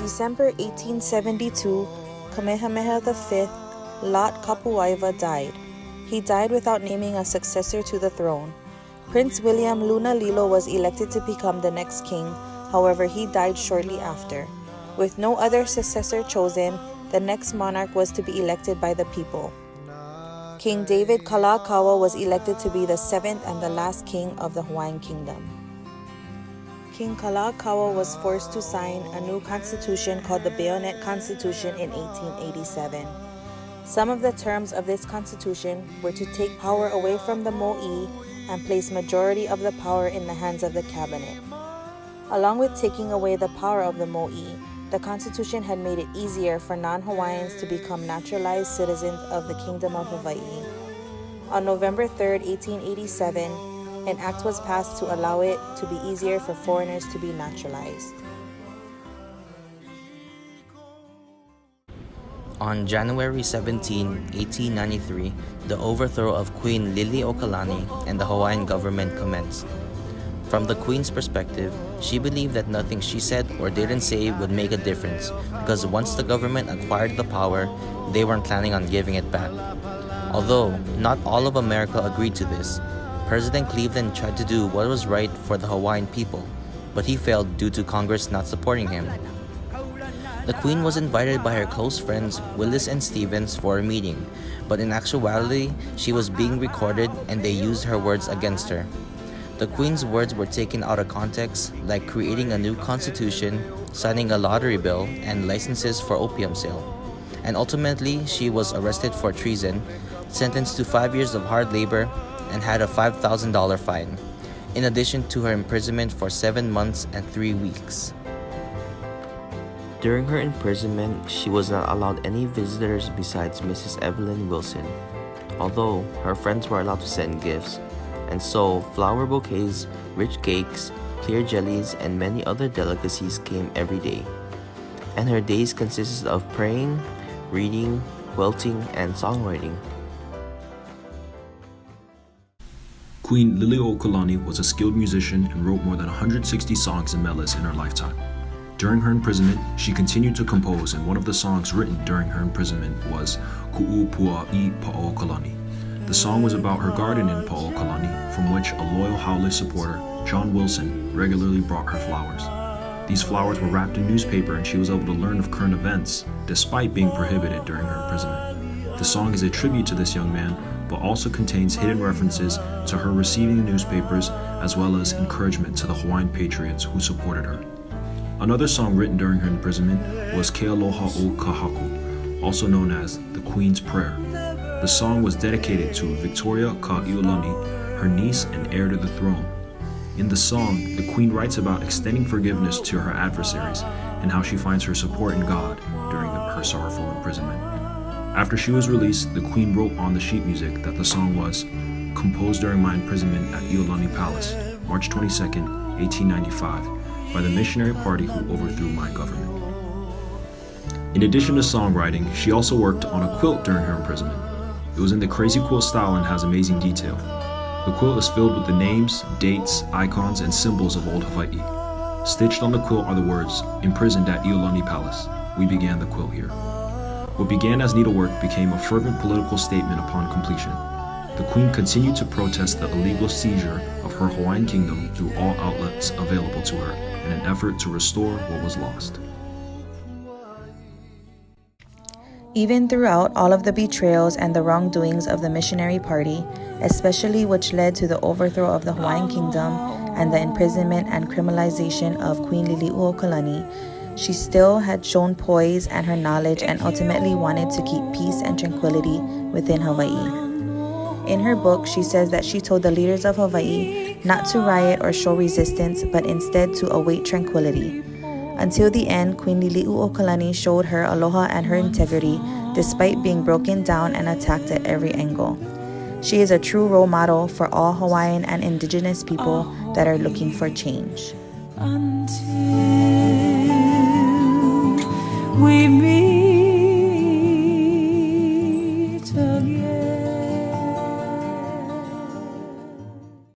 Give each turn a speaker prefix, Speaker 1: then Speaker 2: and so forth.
Speaker 1: December 1872, Kamehameha V, Lot Kapuaiva died. He died without naming a successor to the throne. Prince William Lunalilo was elected to become the next king, however he died shortly after. With no other successor chosen, the next monarch was to be elected by the people. King David Kalakaua was elected to be the seventh and the last king of the Hawaiian Kingdom. King Kalakaua was forced to sign a new constitution called the Bayonet Constitution in 1887. Some of the terms of this constitution were to take power away from the mo'i and place majority of the power in the hands of the cabinet. Along with taking away the power of the mo'i, the Constitution had made it easier for non-Hawaiians to become naturalized citizens of the Kingdom of Hawaii. On November 3, 1887, an act was passed to allow it to be easier for foreigners to be naturalized.
Speaker 2: On January 17, 1893, the overthrow of Queen Liliuokalani and the Hawaiian government commenced. From the Queen's perspective, she believed that nothing she said or didn't say would make a difference because once the government acquired the power, they weren't planning on giving it back. Although not all of America agreed to this, President Cleveland tried to do what was right for the Hawaiian people, but he failed due to Congress not supporting him. The Queen was invited by her close friends Willis and Stevens for a meeting, but in actuality, she was being recorded and they used her words against her. The Queen's words were taken out of context, like creating a new constitution, signing a lottery bill, and licenses for opium sale. And ultimately, she was arrested for treason, sentenced to 5 years of hard labor, and had a $5,000 fine, in addition to her imprisonment for 7 months and 3 weeks. During her imprisonment, she was not allowed any visitors besides Mrs. Evelyn Wilson, although her friends were allowed to send gifts. And so, flower bouquets, rich cakes, clear jellies, and many other delicacies came every day. And her days consisted of praying, reading, quilting, and songwriting.
Speaker 3: Queen Liliuokalani was a skilled musician and wrote more than 160 songs and melodies in her lifetime. During her imprisonment, she continued to compose, and one of the songs written during her imprisonment was Ku'upua'i Pa'okalani. The song was about her garden in Pa'okalani, from which a loyal Howley supporter, John Wilson, regularly brought her flowers. These flowers were wrapped in newspaper and she was able to learn of current events, despite being prohibited during her imprisonment. The song is a tribute to this young man, but also contains hidden references to her receiving the newspapers, as well as encouragement to the Hawaiian patriots who supported her. Another song written during her imprisonment was Ke Aloha o Kahaku, also known as the Queen's Prayer. The song was dedicated to Victoria Kaiulani, her niece and heir to the throne. In the song, the Queen writes about extending forgiveness to her adversaries and how she finds her support in God during her sorrowful imprisonment. After she was released, the Queen wrote on the sheet music that the song was composed during my imprisonment at Iolani Palace, March 22, 1895, by the missionary party who overthrew my government. In addition to songwriting, she also worked on a quilt during her imprisonment. It was in the crazy quilt style and has amazing detail. The quilt is filled with the names, dates, icons, and symbols of old Hawaii. Stitched on the quilt are the words, "Imprisoned at Iolani Palace. We began the quilt here." What began as needlework became a fervent political statement upon completion. The Queen continued to protest the illegal seizure of her Hawaiian kingdom through all outlets available to her in an effort to restore what was lost.
Speaker 1: Even throughout all of the betrayals and the wrongdoings of the missionary party, especially which led to the overthrow of the Hawaiian Kingdom and the imprisonment and criminalization of Queen Liliuokalani, she still had shown poise and her knowledge and ultimately wanted to keep peace and tranquility within Hawaii. In her book, she says that she told the leaders of Hawaii not to riot or show resistance, but instead to await tranquility. Until the end, Queen Liliuokalani showed her aloha and her integrity despite being broken down and attacked at every angle. She is a true role model for all Hawaiian and indigenous people that are looking for change.
Speaker 4: Until we meet.